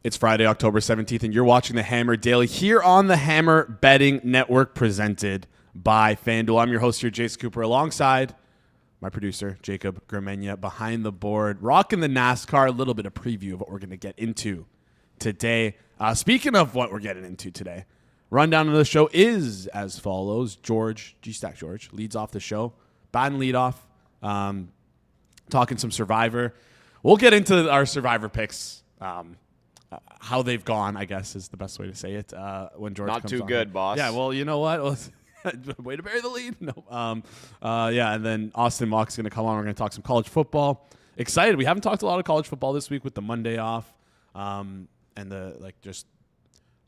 It's Friday, October 17th, and you're watching the Hammer Daily here on the Hammer Betting Network presented by FanDuel. I'm your host here, Jason Cooper, alongside my producer, Jacob Gramegna, behind the board, rocking the Nascar, a little bit of preview of what we're going to get into today. Speaking of what we're getting into today, rundown of the show is as follows. George, G-Stack George, leads off the show. Batting lead off, talking some Survivor. We'll get into our Survivor picks. How they've gone, I guess, is the best way to say it. When George not comes too on. good, boss. Yeah, well, you know what? Way to bury the lead. No. Yeah, and then Austin Mock's going to come on. We're going to talk some college football. Excited. We haven't talked a lot of college football this week with the Monday off, and just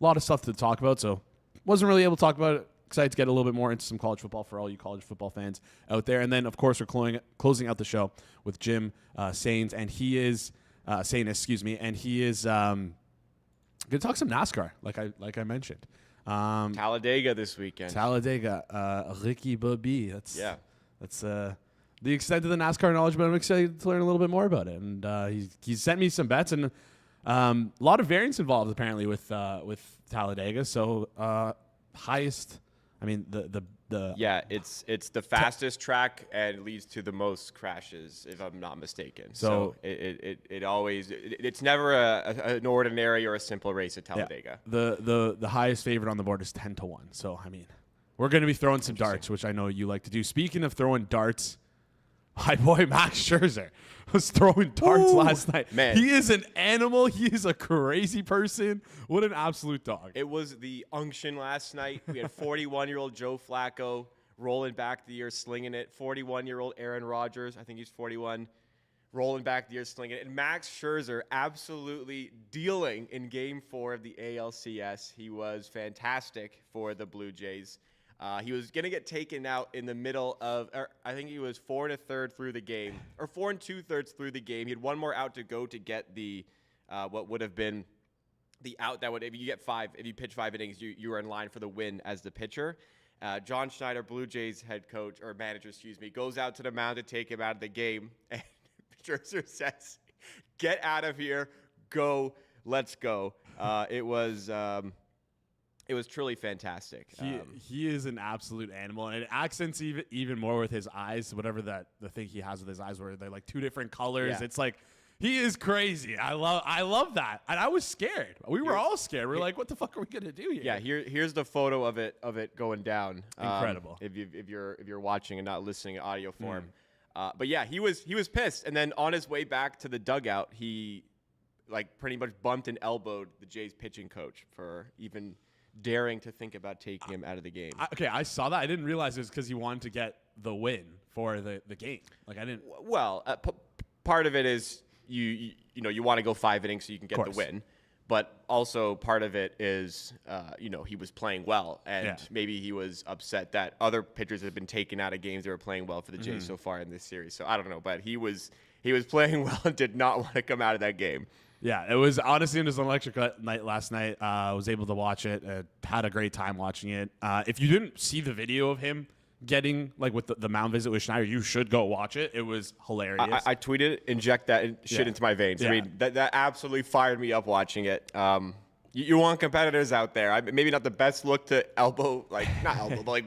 a lot of stuff to talk about. So wasn't really able to talk about it. Excited to get a little bit more into some college football for all you college football fans out there. And then, of course, we're closing out the show with Jim Sains, and he is. And he is going to talk some NASCAR, like I mentioned. Talladega this weekend. Talladega, Ricky Bobby. That's the extent of the NASCAR knowledge, but I'm excited to learn a little bit more about it. And he sent me some bets, and a lot of variance involved apparently with Talladega. So highest, I mean it's the fastest track and it leads to the most crashes, if I'm not mistaken. So it's never an ordinary or a simple race at Talladega. Yeah, the highest favorite on the board is 10-1. So I mean, we're going to be throwing some darts, which I know you like to do. Speaking of throwing darts, my boy Max Scherzer was throwing darts last night. Man. He is an animal. He is a crazy person. What an absolute dog. It was the unction last night. We had 41-year-old Joe Flacco rolling back the year, slinging it. 41-year-old Aaron Rodgers, I think he's 41, rolling back the year, slinging it. And Max Scherzer absolutely dealing in Game 4 of the ALCS. He was fantastic for the Blue Jays. He was going to get taken out in the middle of, I think he was 4 1/3 through the game, or 4 2/3 through the game. He had one more out to go to get the, what would have been the out that would, if you pitch 5 innings, you were in line for the win as the pitcher. John Schneider, Blue Jays head coach, or manager, goes out to the mound to take him out of the game. And Scherzer says, "Get out of here, go, let's go." It was truly fantastic. He is an absolute animal, and it accents even more with his eyes. Whatever the thing he has with his eyes, where they're like 2 different colors. Yeah. It's like he is crazy. I love that, and I was scared. We were all scared. We're like, what the fuck are we gonna do here? Yeah, here's the photo of it going down. Incredible. If you're watching and not listening in audio form, but yeah, he was pissed, and then on his way back to the dugout, he pretty much bumped and elbowed the Jays pitching coach for even daring to think about taking him out of the game. I saw that. I didn't realize it was because he wanted to get the win for the game. I didn't. Well, part of it is you want to go 5 innings so you can get the win, but also part of it is he was playing well, and maybe he was upset that other pitchers had been taken out of games that were playing well for the Jays so far in this series. So I don't know, but he was playing well and did not want to come out of that game. Yeah, it was honestly an electric night last night. I was able to watch it. Had a great time watching it. If you didn't see the video of him getting with the mound visit with Schneider, you should go watch it. It was hilarious. I tweeted, inject that shit into my veins. Yeah. I mean, that absolutely fired me up watching it. You want competitors out there. Maybe not the best look to elbow, not elbow, but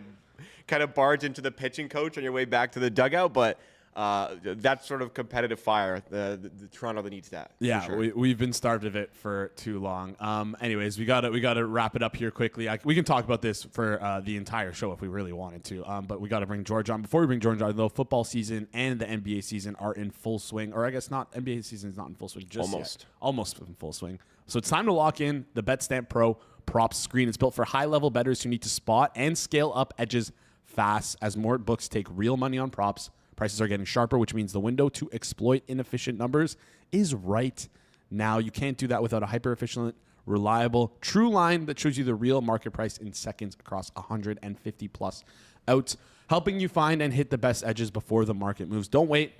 kind of barge into the pitching coach on your way back to the dugout, but that sort of competitive fire, the Toronto that needs that. Yeah, sure. we've been starved of it for too long. Anyways, we gotta wrap it up here quickly. We can talk about this for the entire show if we really wanted to. But we got to bring George on. Before we bring George on, though, football season and the NBA season are in full swing. Or I guess not. NBA season is not in full swing just yet. Almost in full swing. So it's time to lock in the BetStamp Pro props screen. It's built for high-level bettors who need to spot and scale up edges fast. As more books take real money on props, prices are getting sharper, which means the window to exploit inefficient numbers is right now. You can't do that without a hyper-efficient, reliable, true line that shows you the real market price in seconds across 150-plus outs, helping you find and hit the best edges before the market moves. Don't wait.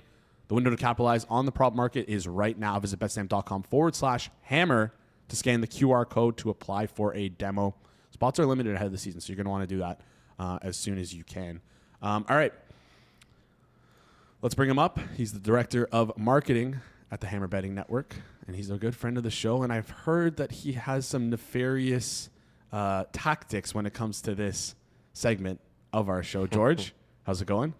The window to capitalize on the prop market is right now. Visit betstamp.com/hammer to scan the QR code to apply for a demo. Spots are limited ahead of the season, so you're going to want to do that as soon as you can. All right. Let's bring him up. He's the director of marketing at the Hammer Betting Network, and he's a good friend of the show. And I've heard that he has some nefarious tactics when it comes to this segment of our show. George, how's it going?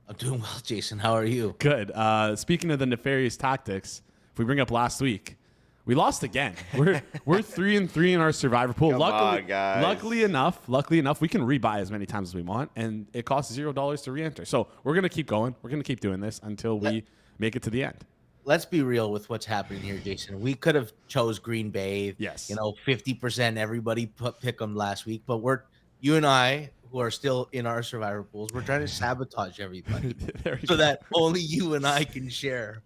I'm doing well, Jason. How are you? Good. Speaking of the nefarious tactics, if we bring up last week, we lost again. We're 3-3 in our survivor pool. Come on, guys. Luckily enough, we can rebuy as many times as we want, and it costs $0 to re-enter. So we're gonna keep going. We're gonna keep doing this until we make it to the end. Let's be real with what's happening here, Jason. We could have chose Green Bay. Yes. 50% everybody pick them last week, but you and I, who are still in our survivor pools, we're trying to sabotage everybody so that only you and I can share.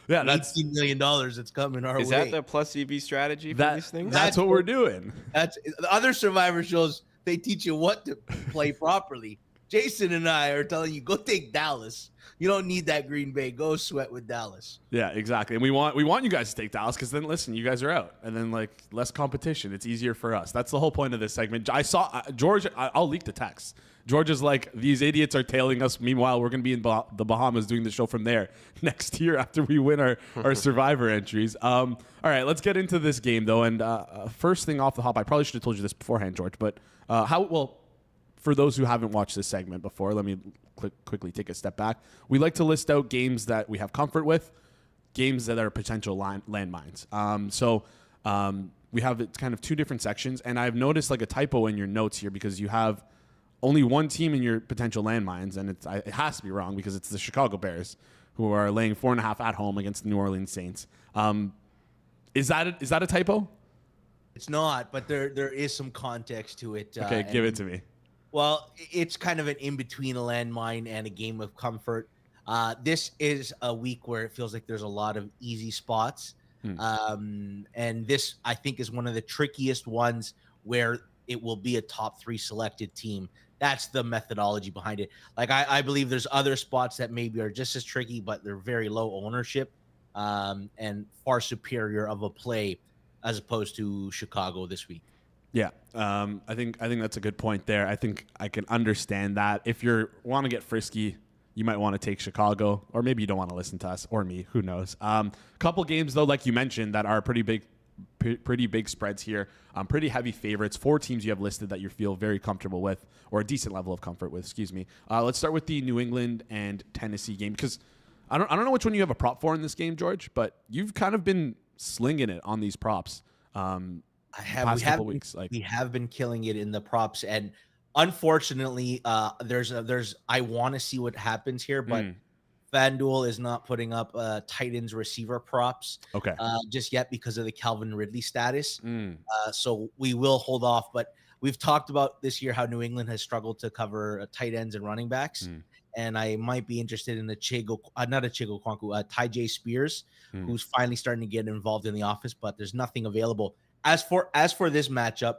Yeah, that's $18 million that's coming our way. Is that the plus EV strategy for these things? That's what we're doing. That's the other survivor shows. They teach you what to play properly. Jason and I are telling you, go take Dallas. You don't need that Green Bay. Go sweat with Dallas. Yeah, exactly. And we want you guys to take Dallas because then listen, you guys are out, and then less competition. It's easier for us. That's the whole point of this segment. I saw George. I'll leak the text. George is like, these idiots are tailing us. Meanwhile, we're going to be in the Bahamas doing the show from there next year after we win our survivor entries. All right, let's get into this game though. And first thing off the hop, I probably should have told you this beforehand, George. But for those who haven't watched this segment before, let me quickly take a step back. We like to list out games that we have comfort with, games that are potential landmines. We have it's kind of two different sections, and I've noticed a typo in your notes here because you have only one team in your potential landmines, and it has to be wrong because it's the Chicago Bears, who are laying 4.5 at home against the New Orleans Saints. Is that a typo? It's not, but there is some context to it. Okay, give it to me. Well, it's kind of an in-between a landmine and a game of comfort. This is a week where it feels like there's a lot of easy spots. And this, I think, is one of the trickiest ones where it will be a top 3 selected team. That's the methodology behind it. I believe there's other spots that maybe are just as tricky, but they're very low ownership and far superior of a play as opposed to Chicago this week. Yeah, I think that's a good point there. I think I can understand that. If you want to get frisky, you might want to take Chicago, or maybe you don't want to listen to us or me. Who knows? Couple games though, like you mentioned, that are pretty big spreads here. Pretty heavy favorites. 4 teams you have listed that you feel very comfortable with, or a decent level of comfort with. Excuse me. Let's start with the New England and Tennessee game because I don't know which one you have a prop for in this game, George, but you've kind of been slinging it on these props. We have been killing it in the props, and unfortunately, I want to see what happens here, but FanDuel is not putting up Titans receiver props just yet because of the Calvin Ridley status. So we will hold off, but we've talked about this year how New England has struggled to cover tight ends and running backs. And I might be interested in the Ty J. Spears, who's finally starting to get involved in the office, but there's nothing available. As for this matchup,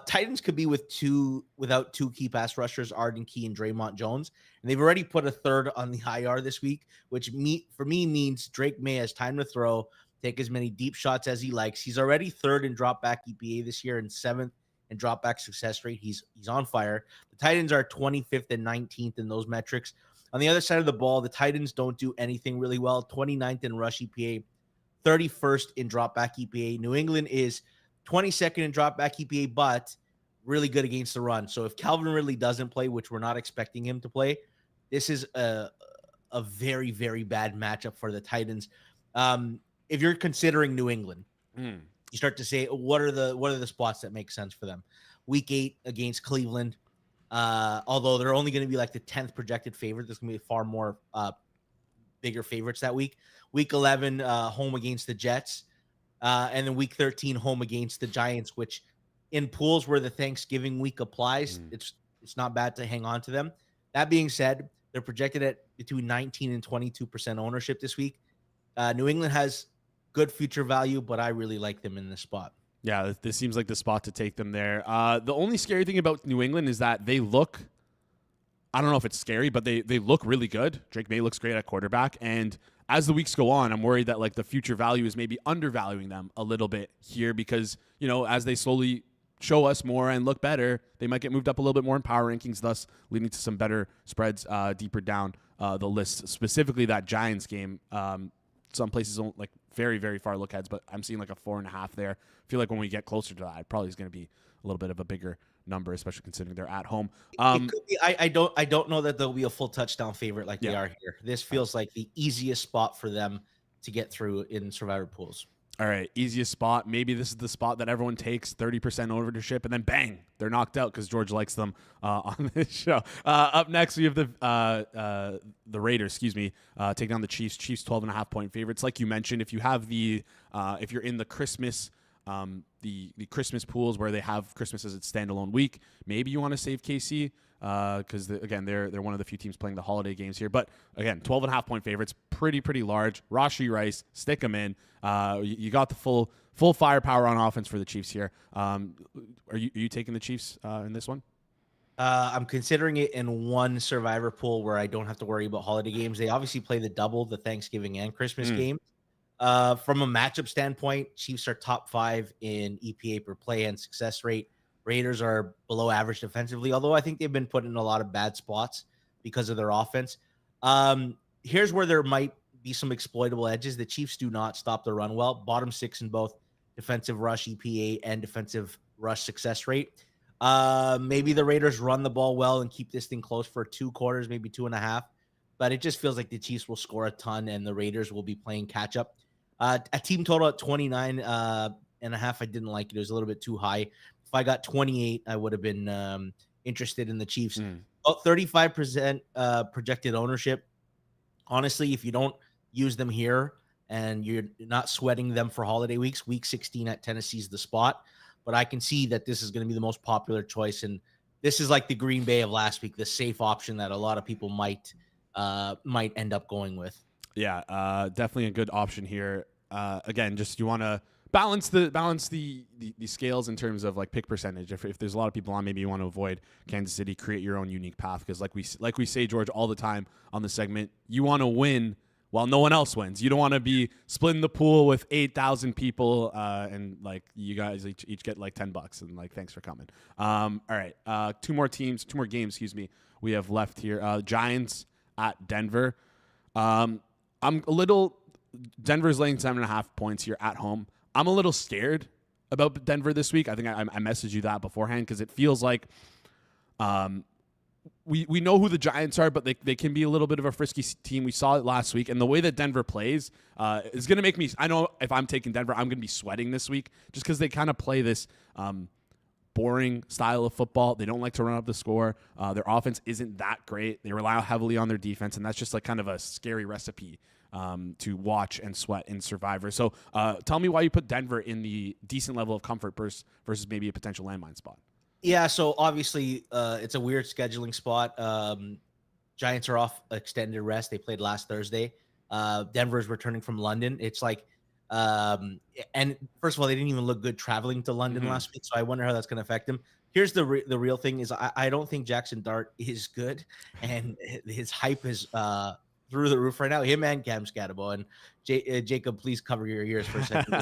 Titans could be without 2 key pass rushers, Arden Key and Draymond Jones, and they've already put a third on the IR this week, which for me means Drake May has time to throw, take as many deep shots as he likes. He's already 3rd in drop back EPA this year and 7th in drop back success rate. He's on fire. The Titans are 25th and 19th in those metrics. On the other side of the ball, the Titans don't do anything really well. 29th in rush EPA, 31st in drop back EPA. New England is 22nd in drop back EPA, but really good against the run. So if Calvin Ridley doesn't play, which we're not expecting him to play, this is a very, very bad matchup for the Titans. If you're considering New England, you start to say, what are the spots that make sense for them? Week 8 against Cleveland, although they're only going to be like the 10th projected favorite. There's going to be far more bigger favorites that week. Week 11, home against the Jets. And then week 13, home against the Giants, which in pools where the Thanksgiving week applies, it's not bad to hang on to them. That being said, they're projected at between 19 and 22% ownership this week. New England has good future value, but I really like them in this spot. Yeah, this seems like the spot to take them there. The only scary thing about New England is that they look, I don't know if it's scary, but they look really good. Drake May looks great at quarterback. And as the weeks go on, I'm worried that the future value is maybe undervaluing them a little bit here because, as they slowly show us more and look better, they might get moved up a little bit more in power rankings, thus leading to some better spreads deeper down the list. Specifically that Giants game, some places don't very, very far look aheads, but I'm seeing like a 4.5 there. I feel like when we get closer to that, it probably is going to be a little bit of a bigger number, especially considering they're at home. It could be, I don't know that they'll be a full touchdown favorite like they are here. This feels like the easiest spot for them to get through in survivor pools. All right, easiest spot. Maybe this is the spot that everyone takes, 30% ownership, and then bang, they're knocked out because George likes them on this show. Up next, we have the Raiders, taking on the Chiefs. Chiefs 12.5-point favorites. Like you mentioned, if you have if you're in the Christmas the Christmas pools where they have Christmas as its standalone week, maybe you want to save KC because again they're one of the few teams playing the holiday games here. But again, 12.5-point favorites, pretty large. Rashee Rice, stick them in. You got the full firepower on offense for the Chiefs here. Are you taking the Chiefs in this one? I'm considering it in one survivor pool where I don't have to worry about holiday games. They obviously play the double, the Thanksgiving and Christmas game. From a matchup standpoint, Chiefs are top 5 in EPA per play and success rate. Raiders are below average defensively, although I think they've been put in a lot of bad spots because of their offense. Here's where there might be some exploitable edges. The Chiefs do not stop the run well. Bottom 6 in both defensive rush EPA and defensive rush success rate. Maybe the Raiders run the ball well and keep this thing close for 2 quarters, maybe 2.5. But it just feels like the Chiefs will score a ton and the Raiders will be playing catch up. A team total at 29.5, I didn't like it. It was a little bit too high. If I got 28, I would have been interested in the Chiefs. About 35% projected ownership. Honestly, if you don't use them here and you're not sweating them for holiday weeks, week 16 at Tennessee is the spot. But I can see that this is going to be the most popular choice. And this is like the Green Bay of last week, the safe option that a lot of people might end up going with. Yeah, definitely a good option here. Again, just you want to balance the scales in terms of like pick percentage. If there's a lot of people on, maybe you want to avoid Kansas City, create your own unique path, because like we say, George, all the time on the segment, you want to win while no one else wins. You don't want to be splitting the pool with 8,000 people and like you guys each get like $10 and like thanks for coming. All right, two more games, we have left here. Giants at Denver. Denver's laying 7.5 points here at home. I'm a little scared about Denver this week. I think I messaged you that beforehand because it feels like we know who the Giants are, but they can be a little bit of a frisky team. We saw it last week, and the way that Denver plays is going to make me – I know if I'm taking Denver, I'm going to be sweating this week just because they kind of play this boring style of football. They don't like to run up the score. Their offense isn't that great. They rely heavily on their defense, and that's just like kind of a scary recipe to watch and sweat in Survivor. So tell me why you put Denver in the decent level of comfort versus maybe a potential landmine spot. Yeah, so obviously it's a weird scheduling spot. Giants are off extended rest. They played last Thursday. Denver's returning from London. It's like, and first of all, they didn't even look good traveling to London last week, so I wonder how that's going to affect them. Here's the real thing is I don't think Jackson Dart is good, and his hype is through the roof right now. Him and Cam Scatabo. And Jacob, please cover your ears for a second.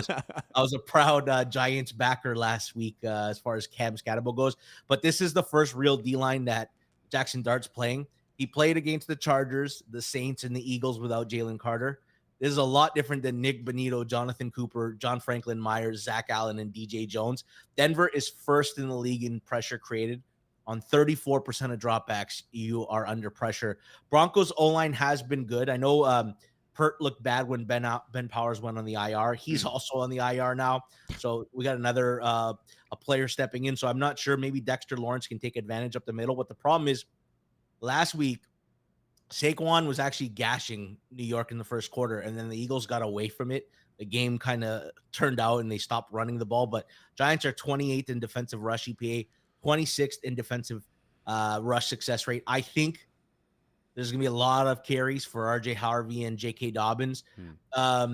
I was a proud Giants backer last week as far as Cam Scatabo goes. But this is the first real D-line that Jackson Dart's playing. He played against the Chargers, the Saints, and the Eagles without Jalen Carter. This is a lot different than Nick Bonito, Jonathan Cooper, John Franklin Myers, Zach Allen, and DJ Jones. Denver is first in the league in pressure created. On 34% of dropbacks, you are under pressure. Broncos O-line has been good. I know Pert looked bad when Ben Powers went on the IR. He's also on the IR now. So we got another a player stepping in. So I'm not sure. Maybe Dexter Lawrence can take advantage up the middle. But the problem is last week, Saquon was actually gashing New York in the first quarter, and then the Eagles got away from it. The game kind of turned out, and they stopped running the ball. But Giants are 28th in defensive rush EPA, 26th in defensive rush success rate. I think there's going to be a lot of carries for RJ Harvey and J.K. Dobbins. But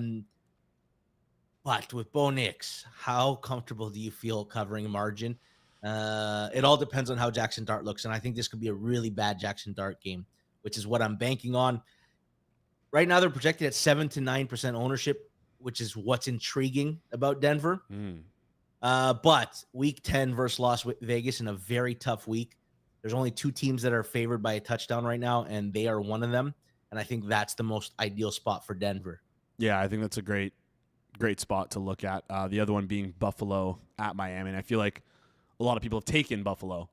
with Bo Nix, how comfortable do you feel covering margin? It all depends on how Jackson Dart looks, and I think this could be a really bad Jackson Dart game, which is what I'm banking on. Right now, they're projected at 7 to 9% ownership, which is what's intriguing about Denver. But week 10 versus Las Vegas in a very tough week. There's only 2 teams that are favored by a touchdown right now, and they are one of them. And I think that's the most ideal spot for Denver. Yeah, I think that's a great great spot to look at. The other one being Buffalo at Miami. And I feel like a lot of people have taken Buffalo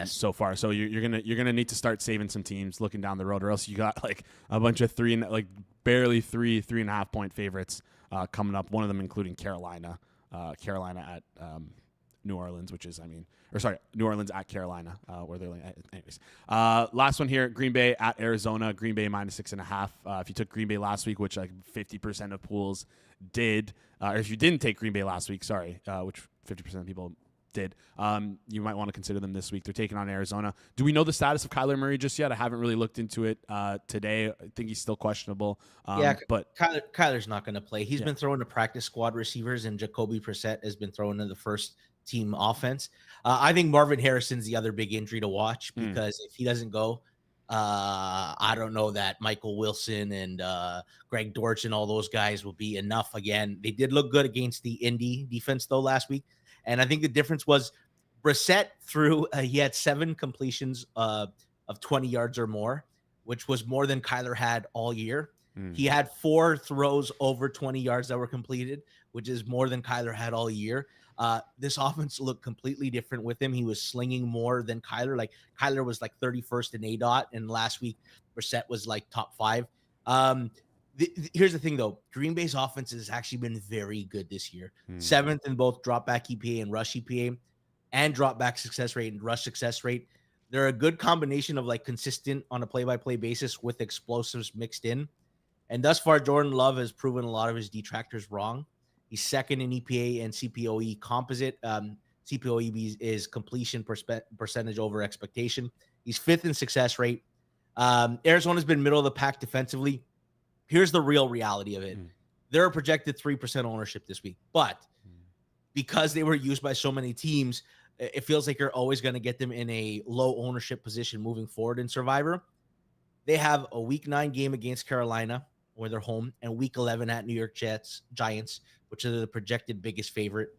so far. So you're gonna need to start saving some teams looking down the road, or else you got like a bunch of barely 3.5 point favorites coming up. One of them including Carolina at New Orleans, New Orleans at Carolina, where they're anyways. Last one here, Green Bay at Arizona. Green Bay -6.5. If you took Green Bay last week, which like 50% of pools did, or if you didn't take Green Bay last week, which 50% of people did, you might want to consider them this week. They're taking on Arizona. Do we know the status of Kyler Murray just yet? I haven't really looked into it today. I think he's still questionable. But Kyler's not going to play. He's been throwing to practice squad receivers, and Jacoby Brissett has been thrown to the first team offense. I think Marvin Harrison's the other big injury to watch, because if he doesn't go, I don't know that Michael Wilson and Greg Dortch and all those guys will be enough again. They did look good against the Indy defense though last week. And I think the difference was Brissett he had 7 completions of 20 yards or more, which was more than Kyler had all year. He had 4 throws over 20 yards that were completed, which is more than Kyler had all year. This offense looked completely different with him. He was slinging more than Kyler. Like Kyler was like 31st in ADOT, and last week Brissett was like top 5. Here's the thing, though. Green Bay's offense has actually been very good this year. 7th in both drop back EPA and rush EPA, and drop back success rate and rush success rate. They're a good combination of like consistent on a play-by-play basis with explosives mixed in. And thus far, Jordan Love has proven a lot of his detractors wrong. He's 2nd in EPA and CPOE composite. CPOE is completion percentage over expectation. He's 5th in success rate. Arizona's been middle of the pack defensively. Here's the real reality of it. They're a projected 3% ownership this week, but because they were used by so many teams, it feels like you're always going to get them in a low ownership position moving forward in Survivor. They have a week 9 game against Carolina, where they're home, and week 11 at New York Giants, which are the projected biggest favorite.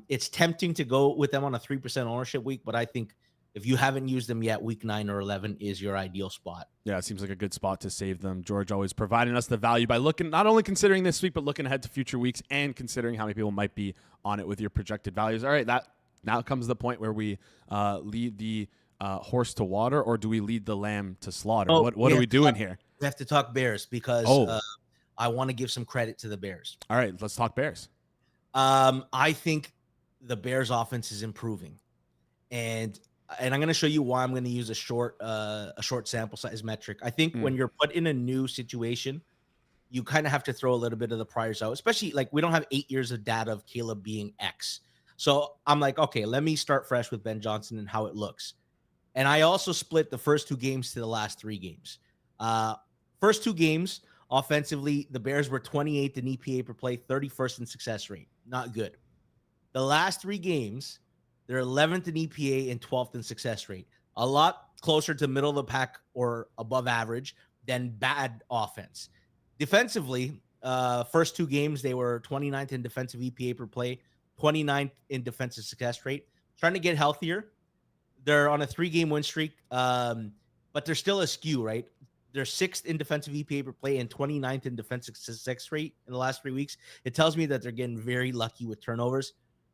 It's tempting to go with them on a 3% ownership week, but I think if you haven't used them yet, week 9 or 11 is your ideal spot. Yeah, it seems like a good spot to save them. George always providing us the value by looking, not only considering this week, but looking ahead to future weeks and considering how many people might be on it with your projected values. All right, that now comes the point where we lead the horse to water, or do we lead the lamb to slaughter? What are we doing here? We have to talk Bears because I want to give some credit to the Bears. All right, let's talk Bears. I think the Bears offense is improving, and I'm going to show you why I'm going to use a short sample size metric. I think when you're put in a new situation, you kind of have to throw a little bit of the priors out, especially like we don't have 8 years of data of Caleb being X. So I'm like, okay, let me start fresh with Ben Johnson and how it looks. And I also split the first 2 games to the last 3 games. First 2 games, offensively, the Bears were 28th in EPA per play, 31st in success rate. Not good. The last 3 games, they're 11th in EPA and 12th in success rate. A lot closer to middle of the pack or above average than bad offense. Defensively, first 2 games, they were 29th in defensive EPA per play, 29th in defensive success rate. Trying to get healthier. They're on a 3-game win streak, but they're still askew, right? They're 6th in defensive EPA per play and 29th in defensive success rate in the last 3 weeks. It tells me that they're getting very lucky with turnovers.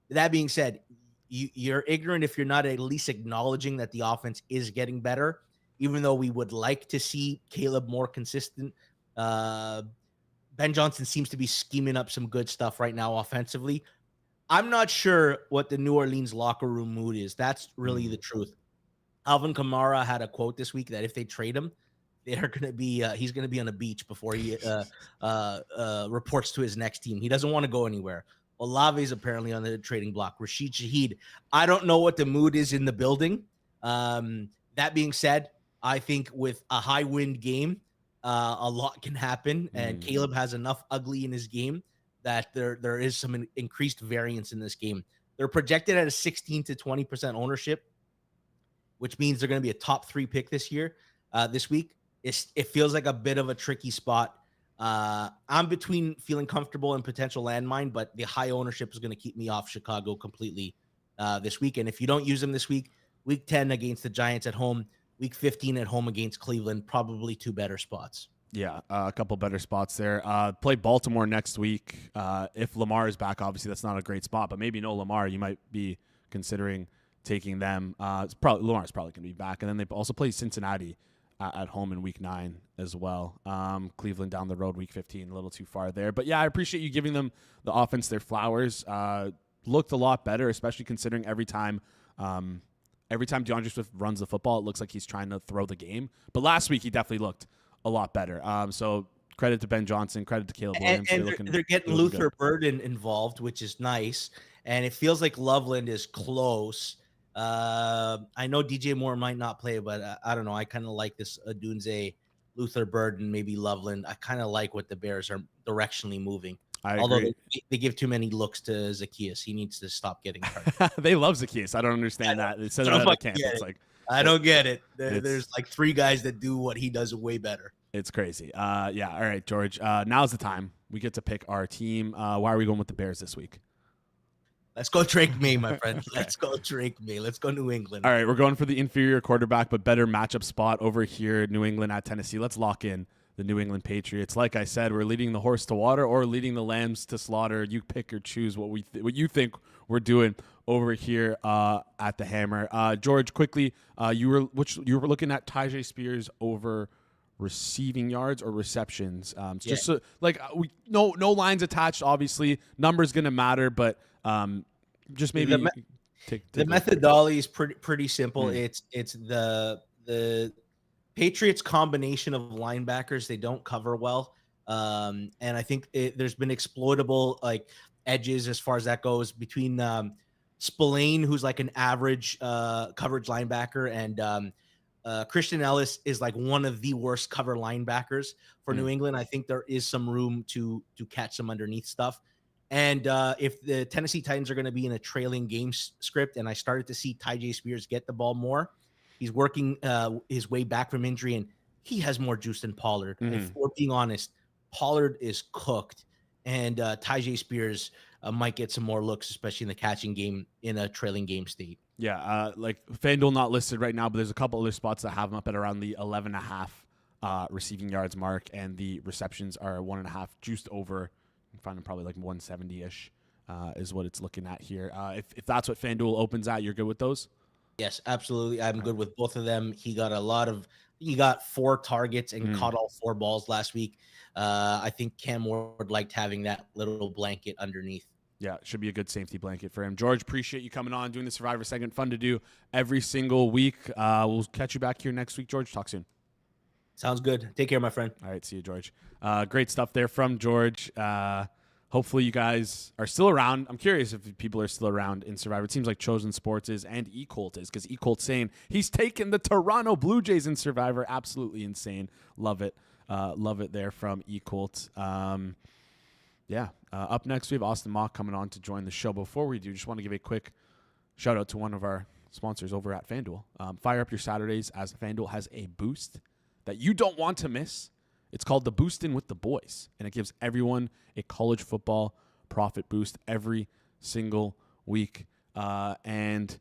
That being said, you're ignorant if you're not at least acknowledging that the offense is getting better, even though we would like to see Caleb more consistent. Ben Johnson seems to be scheming up some good stuff right now offensively. I'm not sure what the New Orleans locker room mood is. That's really the truth. Alvin Kamara had a quote this week that if they trade him, they're going to be he's going to be on a beach before he reports to his next team. He doesn't want to go anywhere. Olave is apparently on the trading block. Rashid Shaheed. I don't know what the mood is in the building. That being said, I think with a high wind game, a lot can happen, and Caleb has enough ugly in his game that there is some increased variance in this game. They're projected at a 16 to 20% ownership, which means they're going to be a top 3 pick this week. It feels like a bit of a tricky spot. I'm between feeling comfortable and potential landmine, but the high ownership is going to keep me off Chicago completely this week. And if you don't use them this week, week 10 against the Giants at home, week 15 at home against Cleveland, probably 2 better spots. Yeah, a couple better spots there. Play Baltimore next week. If Lamar is back, obviously that's not a great spot, but maybe no Lamar, you might be considering taking them. Lamar's probably going to be back, and then they also play Cincinnati at home in Week 9 as well. Cleveland down the road Week 15, a little too far there. But yeah, I appreciate you giving them the offense their flowers. Looked a lot better, especially considering every time DeAndre Swift runs the football, it looks like he's trying to throw the game. But last week he definitely looked a lot better. So credit to Ben Johnson, credit to Caleb Williams. And they're getting Luther Burden involved, which is nice. And it feels like Loveland is close. I know DJ Moore might not play, but I don't know. I kind of like this Adunze, Luther Burden, maybe Loveland. I kind of like what the Bears are directionally moving. Although they give too many looks to Zacchaeus. He needs to stop getting hurt. They love Zacchaeus. I don't understand that. It says at the camp. It's like, I don't get it. There's like 3 guys that do what he does way better. It's crazy. Yeah. All right, George. Now's the time. We get to pick our team. Why are we going with the Bears this week? Let's go Drake May, my friend. Okay. Let's go Drake May. Let's go New England. All right, we're going for the inferior quarterback, but better matchup spot over here, New England at Tennessee. Let's lock in the New England Patriots. Like I said, we're leading the horse to water or leading the lambs to slaughter. You pick or choose what you think we're doing over here at the Hammer. George, quickly, you were looking at Tyjae Spears over receiving yards or receptions. Just so, no lines attached. Obviously, numbers gonna matter, but just maybe the methodology is pretty simple. It's the Patriots combination of linebackers. They don't cover well, and I think there's been exploitable edges as far as that goes between Spillane, who's like an average coverage linebacker, and Christian Ellis is like one of the worst cover linebackers for New England. I think there is some room to catch some underneath stuff. And if the Tennessee Titans are going to be in a trailing game script, and I started to see Tyjae Spears get the ball more, he's working his way back from injury, and he has more juice than Pollard. If we're being honest, Pollard is cooked, and Tyjae Spears might get some more looks, especially in the catching game in a trailing game state. Yeah, like FanDuel not listed right now, but there's a couple other spots that have him up at around the 11.5 receiving yards mark, and the receptions are 1.5 juiced over. You can find them probably like 170-ish is what it's looking at here. If that's what FanDuel opens at, you're good with those? Yes, absolutely. I'm good with both of them. He got 4 targets and caught all 4 balls last week. I think Cam Ward liked having that little blanket underneath. Yeah, it should be a good safety blanket for him. George, appreciate you coming on, doing the Survivor segment. Fun to do every single week. We'll catch you back here next week, George. Talk soon. Sounds good. Take care, my friend. All right, see you, George. Great stuff there from George. Hopefully you guys are still around. I'm curious if people are still around in Survivor. It seems like Chosen Sports is and E-Colt is, because E-Colt's saying he's taken the Toronto Blue Jays in Survivor. Absolutely insane. Love it. Love it there from E-Colt. Up next, we have Austin Mock coming on to join the show. Before we do, just want to give a quick shout out to one of our sponsors over at FanDuel. Fire up your Saturdays, as FanDuel has a boost that you don't want to miss. It's called the Boostin' with the Boys, and it gives everyone a college football profit boost every single week. And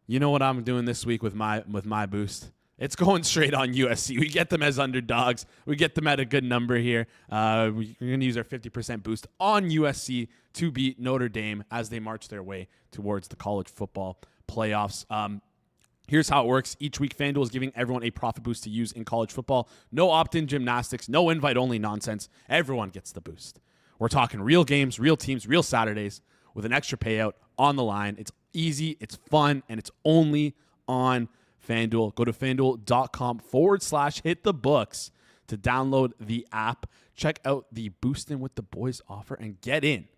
you know what I'm doing this week with my boost? It's going straight on USC. We get them as underdogs. We get them at a good number here. We're going to use our 50% boost on USC to beat Notre Dame as they march their way towards the college football playoffs. Here's how it works. Each week, FanDuel is giving everyone a profit boost to use in college football. No opt-in gymnastics, no invite-only nonsense. Everyone gets the boost. We're talking real games, real teams, real Saturdays with an extra payout on the line. It's easy, it's fun, and it's only on FanDuel. Go to FanDuel.com/hitthebooks to download the app. Check out the Boostin' with the Boys offer and get in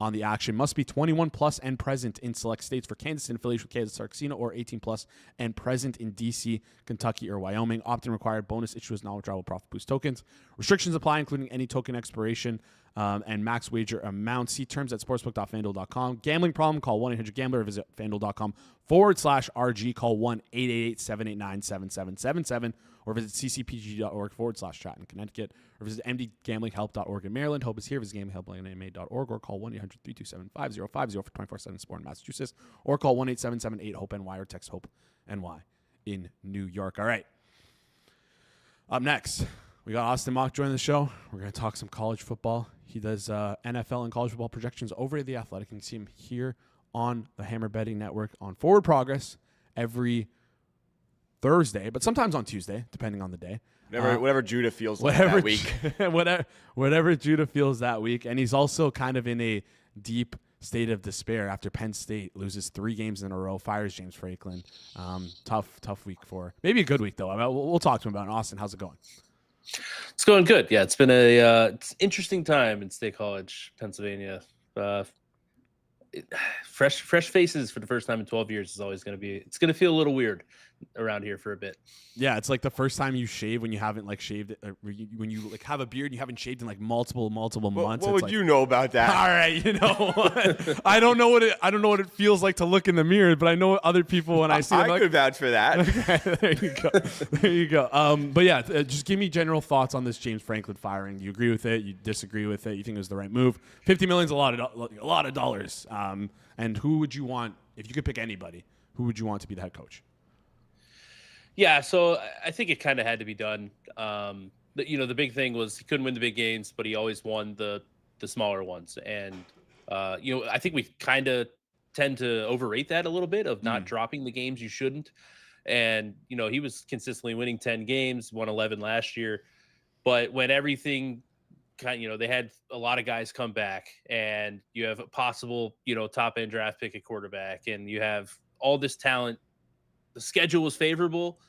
on the action. Must be 21 plus and present in select states. For Kansas, in affiliation with Kansas Star Casino, or 18 plus and present in DC, Kentucky, or Wyoming. Opt-in required. Bonus issues non-withdrawable profit boost tokens. Restrictions apply, including any token expiration and max wager amount. See terms at sportsbook.fanduel.com. Gambling problem? Call 1-800-GAMBLER or visit fanduel.com/RG. Call 1-888-789-7777 or visit ccpg.org/chat in Connecticut, or visit mdgamblinghelp.org in Maryland. Hope is here. Visit gamblinghelp.ma.org or call 1-800-327-5050 for 24/7 support in Massachusetts, or call 1-877-8-HOPE-NY or text HOPE-NY in New York. All right. Up next, We got Austin Mock joining the show. We're going to talk some college football. He does NFL and college football projections over at The Athletic. You can see him here on the Hammer Betting Network on Forward Progress every Thursday, but sometimes on Tuesday, depending on the day. Whatever Judah feels like that week. whatever Judah feels that week. And he's also kind of in a deep state of despair after Penn State loses 3 games in a row, fires James Franklin. Tough week maybe a good week, though. We'll talk to him about it. Austin, how's it going? It's going good. Yeah, it's been it's an interesting time in State College, Pennsylvania. Fresh faces for the first time in 12 years is always going to feel a little weird around here for a bit. Yeah, it's like the first time you shave when you haven't shaved it, when you have a beard and you haven't shaved in multiple months. What would you know about that? All right, I don't know what it feels like to look in the mirror, but I know other people when I see them. I could vouch for that. Okay, there you go. But yeah, just give me general thoughts on this James Franklin firing. Do you agree with it? You disagree with it? You think it was the right move? $50 million is a lot of dollars. And who would you want if you could pick anybody? Who would you want to be the head coach? Yeah, so I think it kind of had to be done. The big thing was he couldn't win the big games, but he always won the smaller ones. And I think we kind of tend to overrate that a little bit of not dropping the games you shouldn't. And he was consistently winning 10 games, won 11 last year. But when everything they had a lot of guys come back, and you have a possible top end draft pick at quarterback, and you have all this talent. The schedule was favorable,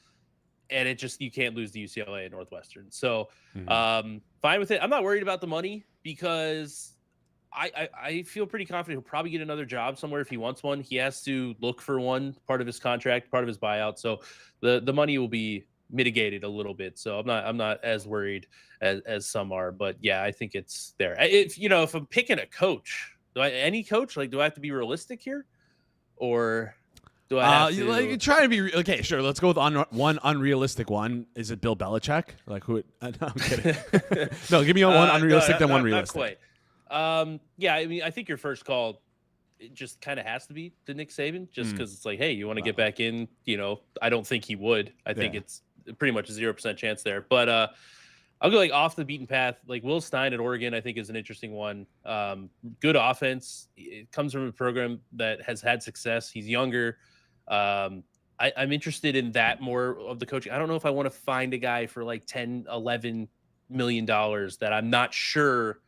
and you can't lose to UCLA and Northwestern. So fine with it. I'm not worried about the money because I feel pretty confident he'll probably get another job somewhere if he wants one. He has to look for one, part of his contract, part of his buyout. So the money will be mitigated a little bit. So I'm not as worried as some are. But yeah, I think it's there. If I'm picking a coach, any coach, do I have to be realistic here, or do I have to try to be okay? Sure, let's go with one unrealistic one. Is it Bill Belichick? No, I'm kidding. No, give me one unrealistic, then one realistic. Not quite. Yeah, I think your first call, it just kind of has to be to Nick Saban, just because it's hey, you want to get back in. I don't think he would. I think it's pretty much a 0% chance there. But I'll go off the beaten path. Will Stein at Oregon, I think, is an interesting one. Good offense. It comes from a program that has had success. He's younger. I'm interested in that more of the coaching. I don't know if I want to find a guy for $10-11 million that I'm not sure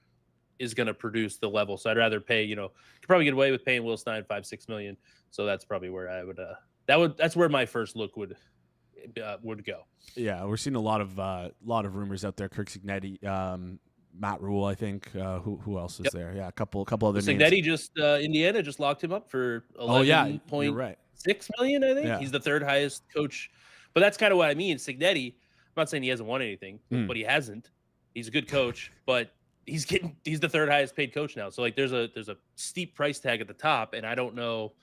is going to produce the level. So I'd rather pay, could probably get away with paying Will Stein $5-6 million. So that's probably where I would, that's where my first look would go. Yeah. We're seeing a lot of rumors out there. Kirk Cignetti, Matt Rule, I think. Who else is there? Yeah. A couple other names. Cignetti Indiana just locked him up for 11.6 million, I think. Yeah. He's the third highest coach, but that's kind of what I mean. Cignetti, I'm not saying he hasn't won anything, but he hasn't. He's a good coach, but he's the third highest paid coach now. So there's a steep price tag at the top, and I don't know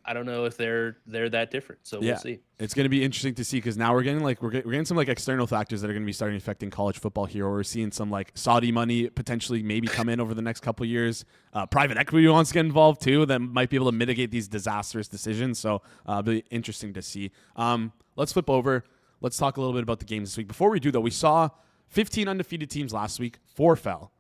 if they're that different. So we'll see. It's going to be interesting to see because now we're getting some external factors that are going to be starting affecting college football here. We're seeing some Saudi money potentially maybe come in over the next couple of years. Private equity wants to get involved too. That might be able to mitigate these disastrous decisions. So it'll be interesting to see. Let's flip over. Let's talk a little bit about the games this week. Before we do though, we saw 15 undefeated teams last week. 4 fell.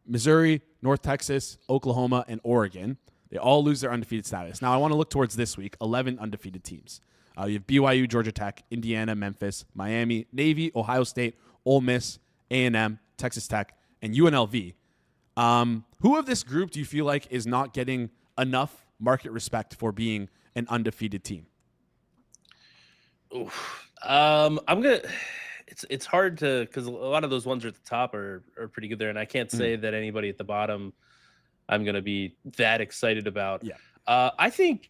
Missouri, North Texas, Oklahoma, and Oregon. They all lose their undefeated status. Now, I want to look towards this week. 11 undefeated teams. You have BYU, Georgia Tech, Indiana, Memphis, Miami, Navy, Ohio State, Ole Miss, A&M, Texas Tech, and UNLV. Who of this group do you feel like is not getting enough market respect for being an undefeated team? It's hard to, because a lot of those ones at the top are pretty good there, and I can't say that anybody at the bottom I'm going to be that excited about. Yeah. I think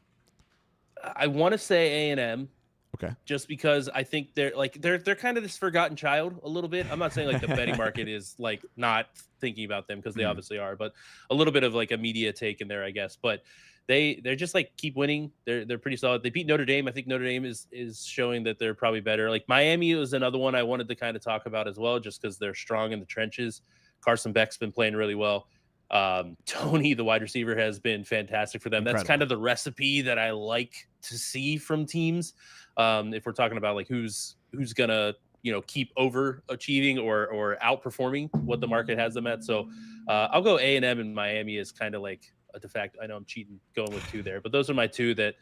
I want to say A&M. Okay. Just because I think they're kind of this forgotten child a little bit. I'm not saying the betting market is not thinking about them because they obviously are, but a little bit of a media take in there, I guess. But they're just keep winning. They're pretty solid. They beat Notre Dame. I think Notre Dame is showing that they're probably better. Miami was another one I wanted to kind of talk about as well, just because they're strong in the trenches. Carson Beck's been playing really well. Tony, the wide receiver, has been fantastic for them. Incredible. That's kind of the recipe that I like to see from teams. If we're talking about who's gonna keep overachieving or outperforming what the market has them at. So I'll go A&M and Miami is kind of like a de facto. I know I'm cheating going with 2 there, but those are my 2 that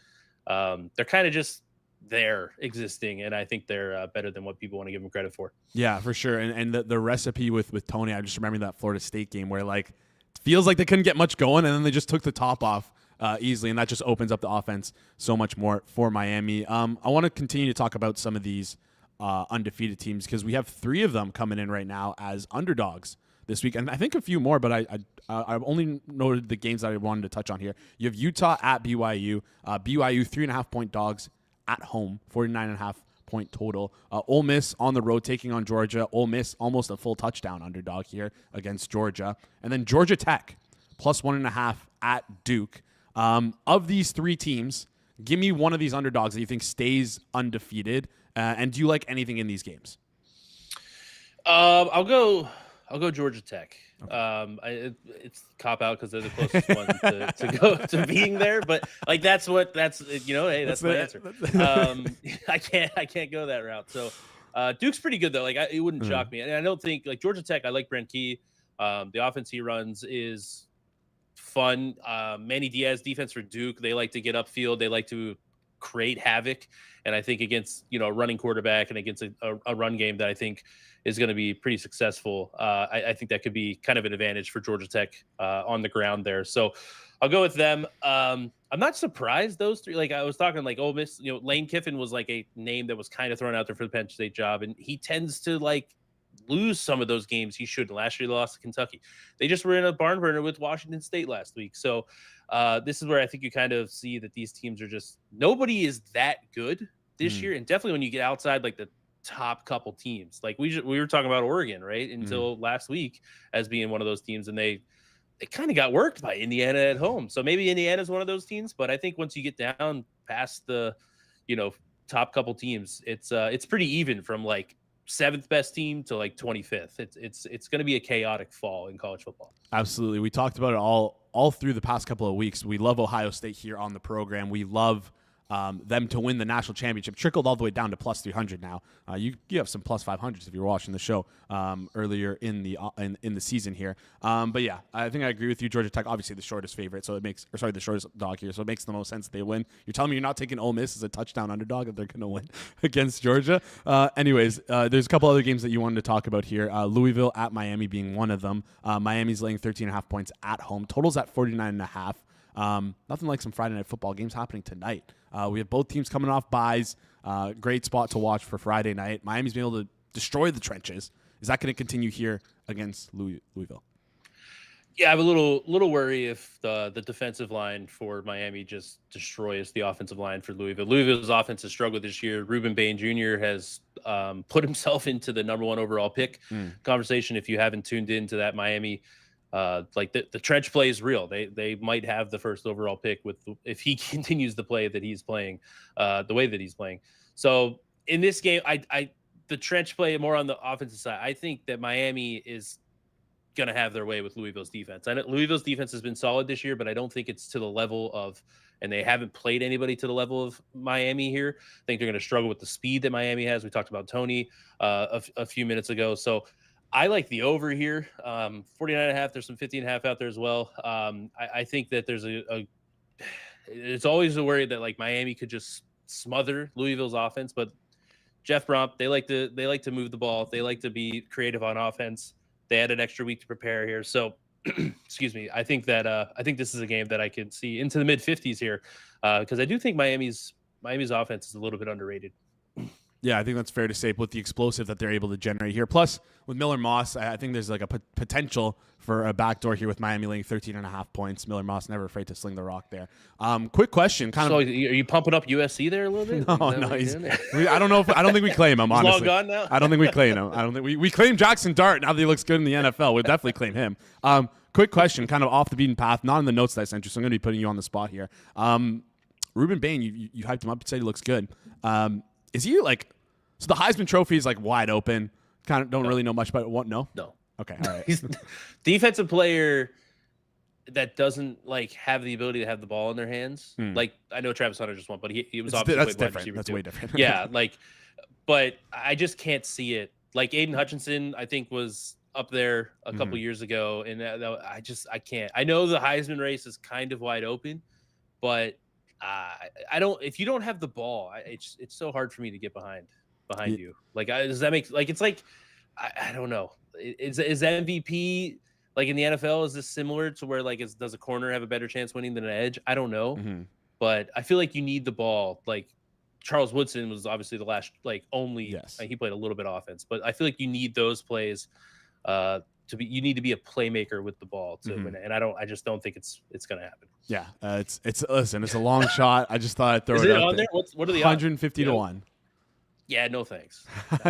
they're kind of just there existing, and I think they're better than what people want to give them credit for. Yeah, for sure. And the recipe with Tony, I just remember that Florida State game where like it feels like they couldn't get much going, and then they just took the top off easily, and that just opens up the offense so much more for Miami. I want to continue to talk about some of these undefeated teams because we have 3 of them coming in right now as underdogs this week, and I think a few more, but I've only noted the games that I wanted to touch on here. You have Utah at BYU. BYU 3.5-point dogs at home, 49.5-point total. Ole Miss on the road taking on Georgia. Ole Miss almost a full touchdown underdog here against Georgia. And then Georgia Tech plus 1.5 at Duke. Of these 3 teams, give me one of these underdogs that you think stays undefeated. And do you like anything in these games? I'll go Georgia Tech. Okay. It's cop out because they're the closest one to go to being there, but like hey, that's my answer. I can't go that route. So Duke's pretty good though. Like it wouldn't shock me, and I don't think like Georgia Tech. I like Brent Key. The offense he runs is fun. Manny Diaz defense for Duke. They like to get upfield. They like to create havoc, and I think against a running quarterback and against a run game that I think is going to be pretty successful. I think that could be kind of an advantage for Georgia Tech on the ground there. So I'll go with them. I'm not surprised those 3. Like I was talking like Ole Miss, Lane Kiffin was like a name that was kind of thrown out there for the Penn State job, and he tends to like lose some of those games he shouldn't. Last year they lost to Kentucky. They just were in a barn burner with Washington State last week. So this is where I think you kind of see that these teams are just nobody is that good this year, and definitely when you get outside like the top couple teams, like we were talking about Oregon right until last week as being one of those teams, and they kind of got worked by Indiana at home. So maybe Indiana's one of those teams, but I think once you get down past the top couple teams, it's pretty even from like 7th best team to like 25th. It's going to be a chaotic fall in college football. Absolutely. We talked about it all through the past couple of weeks. We love Ohio State here on the program. We love them to win the national championship. Trickled all the way down to plus 300 now. You have some plus 500s if you were watching the show earlier in the season here. But yeah, I think I agree with you. Georgia Tech, obviously the shortest favorite, so the shortest dog here, so it makes the most sense that they win. You're telling me you're not taking Ole Miss as a touchdown underdog that they're going to win against Georgia? Anyways, there's a couple other games that you wanted to talk about here. Louisville at Miami being one of them. Miami's laying 13.5 points at home. Total's at 49.5. Nothing like some Friday night football games happening tonight. We have both teams coming off buys. Great spot to watch for Friday night. Miami's been able to destroy the trenches. Is that going to continue here against Louisville? Yeah, I'm a little worry if the defensive line for Miami just destroys the offensive line for Louisville. Louisville's offense has struggled this year. Ruben Bain Jr. has put himself into the number 1 overall pick conversation. If you haven't tuned into that Miami, like the trench play is real. They might have the first overall pick if he continues the play that he's playing, the way that he's playing. So in this game, the trench play more on the offensive side. I think that Miami is going to have their way with Louisville's defense. I know Louisville's defense has been solid this year, but I don't think it's to the level of, and they haven't played anybody to the level of Miami here. I think they're going to struggle with the speed that Miami has. We talked about Tony a few minutes ago. So I like the over here. 49.5. There's some 50.5 out there as well. I think that there's it's always a worry that like Miami could just smother Louisville's offense, but Jeff Bromp, they like to move the ball. They like to be creative on offense. They had an extra week to prepare here. So, excuse me. I think this is a game that I can see into the mid 50s here because I do think Miami's offense is a little bit underrated. Yeah, I think that's fair to say with the explosive that they're able to generate here. Plus, with Miller Moss, I think there's like a potential for a backdoor here with Miami laying 13.5 points. Miller Moss never afraid to sling the rock there. Quick question. Are you pumping up USC there a little bit? No. I don't think we claim him, honestly. He's all gone now? I don't think we claim him. I don't think we claim Jackson Dart now that he looks good in the NFL. We'll definitely claim him. Quick question, kind of off the beaten path, not in the notes that I sent you, so I'm going to be putting you on the spot here. Ruben Bain, you hyped him up. You said he looks good. Is he like... So the Heisman Trophy is like wide open. Kind of don't really know much about it. What? No. Okay. All right. He's defensive player that doesn't like have the ability to have the ball in their hands. Like I know Travis Hunter just won, but he was obviously that's different. That's way different. Yeah, like but I just can't see it. Like Aiden Hutchinson, I think was up there a couple years ago, and I can't. I know the Heisman race is kind of wide open, but I don't. If you don't have the ball, it's so hard for me to get behind you. Like, does that make like it's like I don't know. Is MVP like in the NFL? Is this similar to where like does a corner have a better chance winning than an edge? I don't know, but I feel like you need the ball. Like Charles Woodson was obviously the last only he played a little bit of offense, but I feel like you need those plays. You need to be a playmaker with the ball to win it, and I just don't think it's going to happen. Yeah, it's a long shot. I just thought I'd throw it out there. What are the 150 to 1? Yeah, no thanks.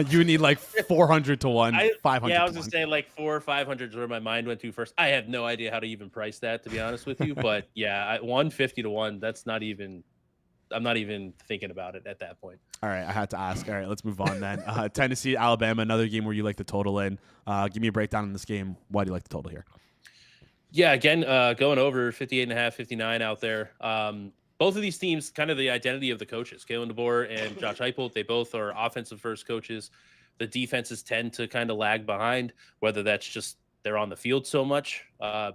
You need like 400 to 1, 500. Yeah, I was just saying like 400 or 500 is where my mind went to first. I have no idea how to even price that, to be honest with you. But yeah, 150 to 1. That's not even. I'm not even thinking about it at that point. All right, I had to ask. All right, let's move on then. Tennessee, Alabama, another game where you like the total in. Give me a breakdown in this game. Why do you like the total here? Yeah, again, going over 58.5, 59 out there. Both of these teams, kind of the identity of the coaches, Kalen DeBoer and Josh Heupel, they both are offensive first coaches. The defenses tend to kind of lag behind, whether that's just they're on the field so much